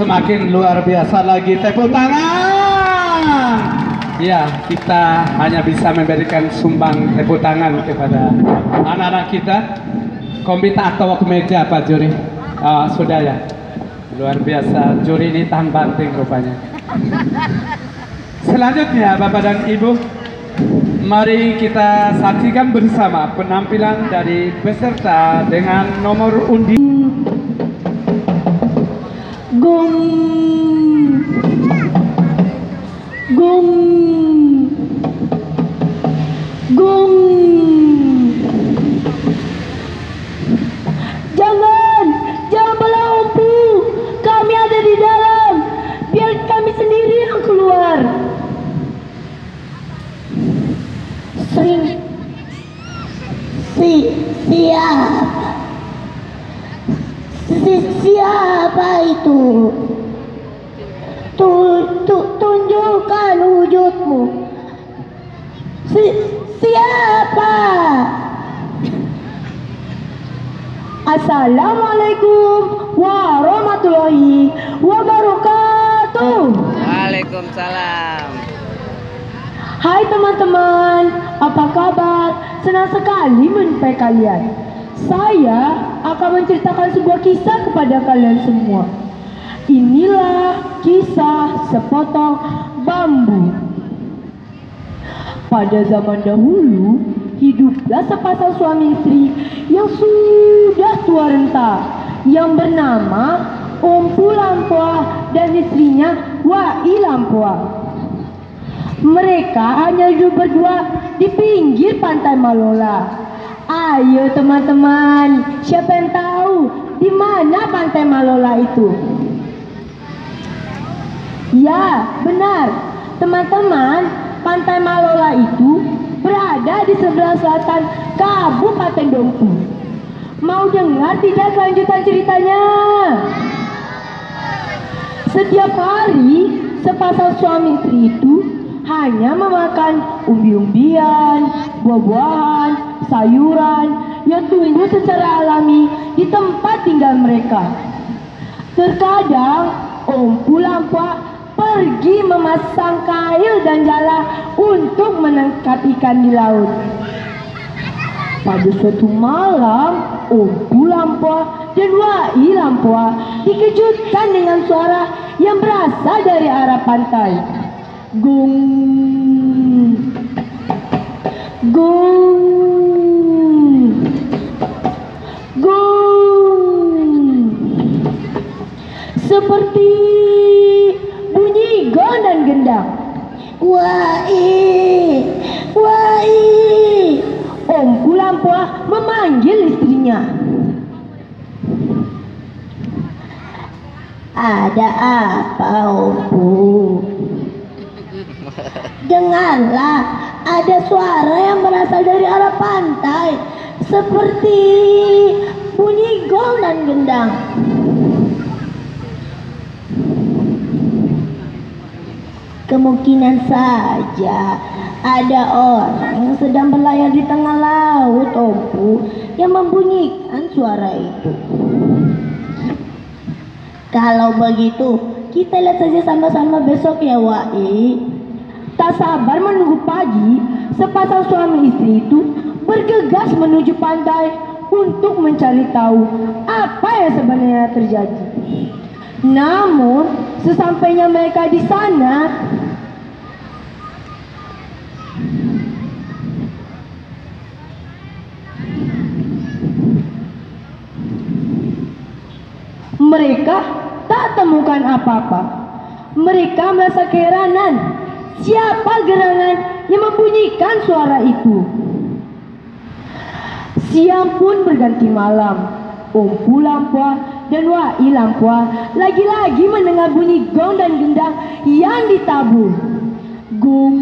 semakin luar biasa lagi. Tepuk tangan. Ya, kita hanya bisa memberikan sumbang tepuk tangan kepada anak-anak kita. Komita atau meja Pak Juri? Sudah ya. Luar biasa, juri ini tahan banting rupanya. Selanjutnya Bapak dan Ibu, mari kita saksikan bersama penampilan dari peserta dengan nomor undi. Gong, gong, gong. Jangan belah Ompu. Kami ada di dalam. Biar kami sendiri yang keluar. Siapa itu? Tunjukkan wujudmu. Siapa? Assalamualaikum warahmatullahi wabarakatuh. Waalaikumsalam. Hai teman-teman, apa kabar? Senang sekali menjumpai kalian. Saya akan menceritakan sebuah kisah kepada kalian semua. Inilah kisah sepotong bambu. Pada zaman dahulu, hiduplah sepasang suami istri yang sudah tua renta, yang bernama Ompu Lampuah dan istrinya Wai Lampuah. Mereka hanya hidup berdua di pinggir pantai Malola. Ayo teman-teman, siapa yang tahu di mana pantai Malola itu? Ya, benar. Teman-teman, pantai Malola itu berada di sebelah selatan Kabupaten Dompu. Mau dengar tidak kelanjutan ceritanya? Setiap hari, sepasang suami istri itu hanya memakan umbi-umbian, buah-buahan, sayuran yang tumbuh secara alami di tempat tinggal mereka. Terkadang Ompu Lampuah pergi memasang kail dan jala untuk menangkap ikan di laut. Pada suatu malam, Ompu Lampuah dan Wai Lampuah dikejutkan dengan suara yang berasal dari arah pantai. Gong, gong, gong. Seperti bunyi gong dan gendang. Wai, Wai. Ompu Lampuah memanggil istrinya. Ada apa, Ompu? Dengarlah, ada suara yang berasal dari arah pantai, seperti bunyi gong dan gendang. Kemungkinan saja ada orang yang sedang berlayar di tengah laut, Ompu, yang membunyikan suara itu. Kalau begitu, kita lihat saja sama-sama besok ya, Wai. Tak sabar menunggu pagi, sepasang suami istri itu bergegas menuju pantai untuk mencari tahu apa yang sebenarnya terjadi. Namun, sesampainya mereka di sana, mereka tak temukan apa-apa. Mereka merasa keheranan, siapa gerangan yang membunyikan suara itu. Siang pun berganti malam. Ompu Lampuah dan Wai Lampuah lagi-lagi mendengar bunyi gong dan gendang yang ditabur. Gong,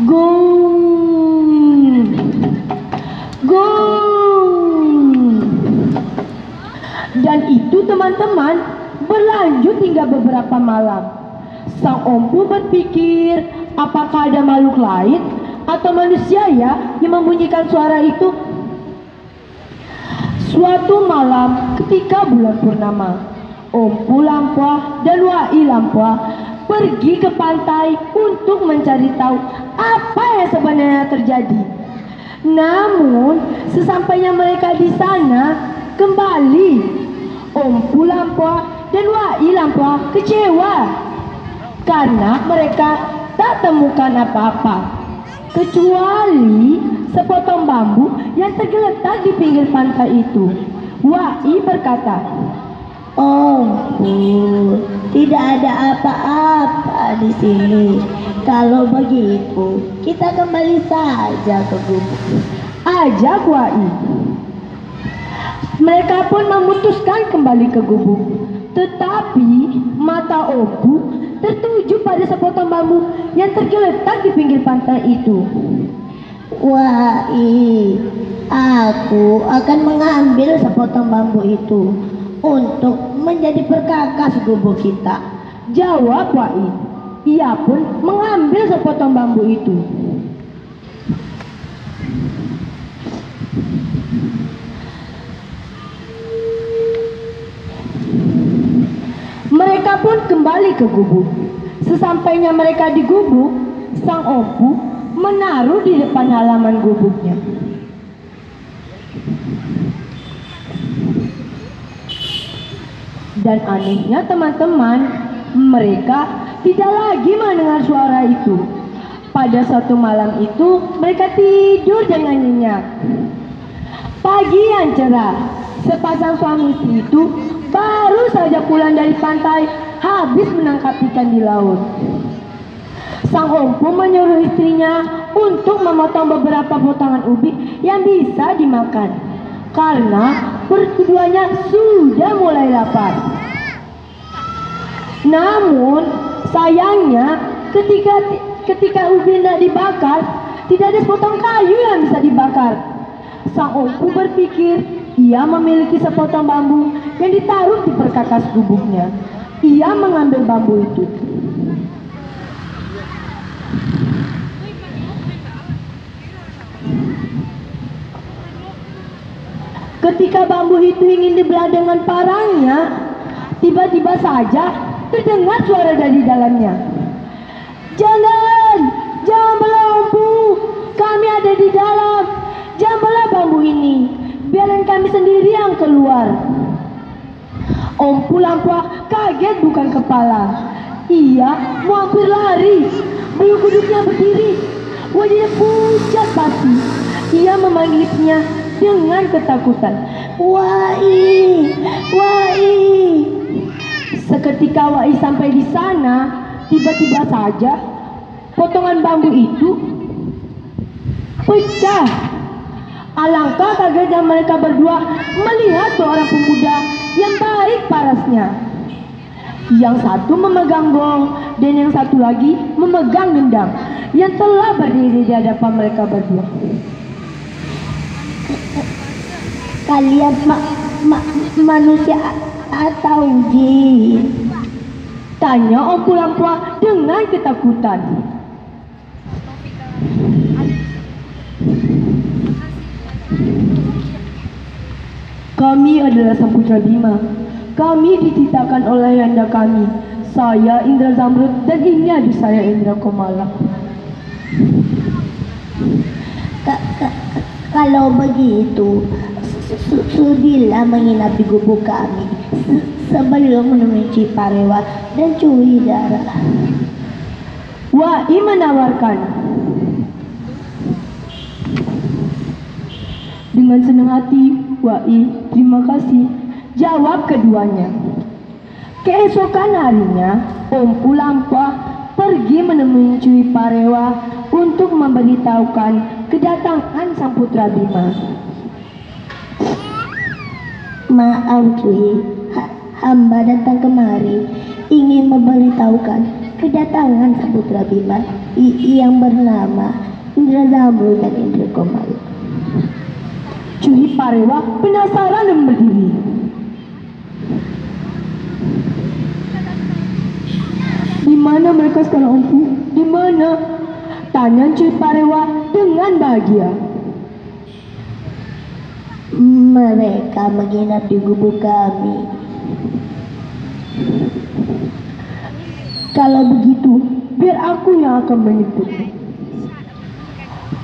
gong, gong. Dan itu teman-teman berlanjut hingga beberapa malam. Sang Ompu berpikir, apakah ada makhluk lain atau manusia ya yang membunyikan suara itu? Suatu malam ketika bulan purnama, Ompu Lampuah dan Wai Lampuah pergi ke pantai untuk mencari tahu apa yang sebenarnya terjadi. Namun sesampainya mereka di sana, kembali Ompu Lampuah dan Wai Lampuah kecewa karena mereka tak temukan apa-apa kecuali sepotong bambu yang tergeletak di pinggir pantai itu. Wai berkata, "Oh, tidak ada apa-apa di sini. Kalau begitu, kita kembali saja ke gubuk," ajak Wai. Mereka pun memutuskan kembali ke gubuk. Tetapi mata Ompu tertuju pada sepotong bambu yang tergeletak di pinggir pantai itu. "Wai, aku akan mengambil sepotong bambu itu untuk menjadi perkakas gubuk kita," jawab Wai. Ia pun mengambil sepotong bambu itu. Mereka pun kembali ke gubuk. Sesampainya mereka di gubuk, sang Ompu menaruh di depan halaman gubuknya. Dan anehnya teman-teman, mereka tidak lagi mendengar suara itu. Pada suatu malam itu, mereka tidur dengan nyenyak. Pagi yang cerah, sepasang suami istri itu baru saja pulang dari pantai habis menangkap ikan di laut. Sang Ompu menyuruh istrinya untuk memotong beberapa potongan ubi yang bisa dimakan karena keduanya sudah mulai lapar. Namun sayangnya ketika ubi tidak dibakar, tidak ada sepotong kayu yang bisa dibakar. Sang Ompu berpikir ia memiliki sepotong bambu yang ditaruh di perkakas gubuknya. Ia mengambil bambu itu. Ketika bambu itu ingin dibelah dengan parangnya, tiba-tiba saja terdengar suara dari dalamnya. Jangan belah Ompu, kami ada di dalam. Jangan belah bambu ini, biarkan kami sendiri yang keluar." Ompu Lampuah kaget bukan kepala. Ia mau hampir lari, bulu kuduknya berdiri, wajahnya pucat pasti. Ia memanggilnya dengan ketakutan, "Wai, Wai." Seketika Wai sampai di sana, tiba-tiba saja potongan bambu itu pecah. Alangkah kagetnya mereka berdua melihat seorang pemuda yang baik parasnya. Yang satu memegang gong dan yang satu lagi memegang gendang yang telah berdiri di hadapan mereka berdua. "Kalian manusia atau jin?" tanya Ompu Lampuah dengan ketakutan. "Kami adalah Sang Putra Bima. Kami dititahkan oleh Yanda kami. Saya Indra Zamrud dan ini adik saya Indra Komala." Kalau begitu, sudilah menginap di gubuk kami sebelum menemui Ciparewa dan Cui Dara." Wai menawarkan. Dengan senang hati, Wai, terima kasih, jawab keduanya. Keesokan harinya, Ompu Lampuah pergi menemui Cui Parewa untuk memberitahukan kedatangan Sang Putra Bima. "Maaf Cui, hamba datang kemari ingin memberitahukan kedatangan Sang Putra Bima yang bernama Indra Zamrud dan Indra Komala." Cui Parewa penasaran dan berdiri. "Di mana mereka sekarang, Ompu? Di mana?" tanya Cui Parewa dengan bahagia. Mereka menginap di gubuk kami. Kalau begitu, biar aku yang akan menjemputmu.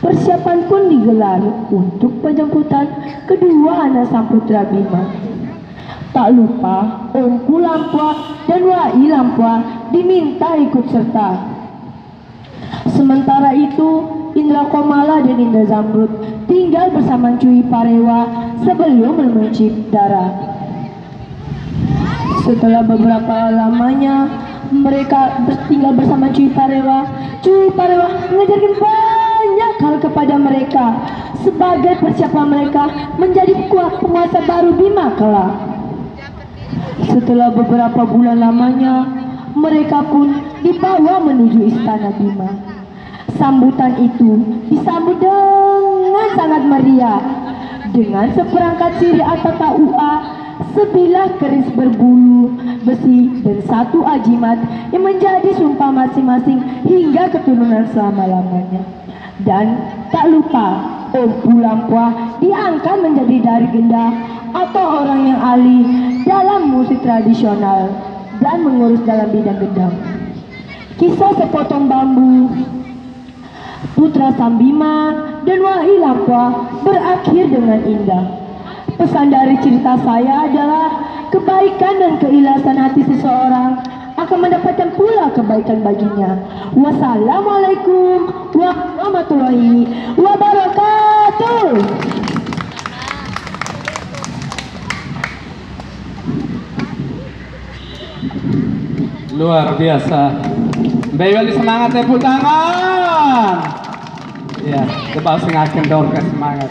Persiapan pun digelar untuk penjemputan kedua anak sang putra Bima. Tak lupa, Empu Lampua dan Wai Lampua diminta ikut serta. Sementara itu, Indra Komala dan Indra Zamrud tinggal bersama Cui Parewa sebelum menuju darah. Setelah beberapa lamanya mereka tinggal bersama Cui Parewa mengajarkan banyak hal kepada mereka sebagai persiapan mereka menjadi penguasa baru Bima kelak. Setelah beberapa bulan lamanya, mereka pun dibawa menuju istana Bima. Sambutan itu disambut dengan sangat meriah dengan seperangkat sirih atau taua, sebilah keris berbulu besi dan satu ajimat yang menjadi sumpah masing-masing hingga keturunan selama-lamanya. Dan tak lupa, Empu Lampua diangkat menjadi dari genda atau orang yang ahli dalam musik tradisional dan mengurus dalam bidang gendang. Kisah sepotong bambu putra Sang Bima dan Wai Lampua berakhir dengan indah. Pesan dari cerita saya adalah kebaikan dan keikhlasan hati seseorang akan mendapatkan pula kebaikan baginya. Wassalamualaikum warahmatullahi wabarakatuh. Luar biasa. Bayi semangat, tepuk tangan. Ya, coba sing akan dorkan semangat.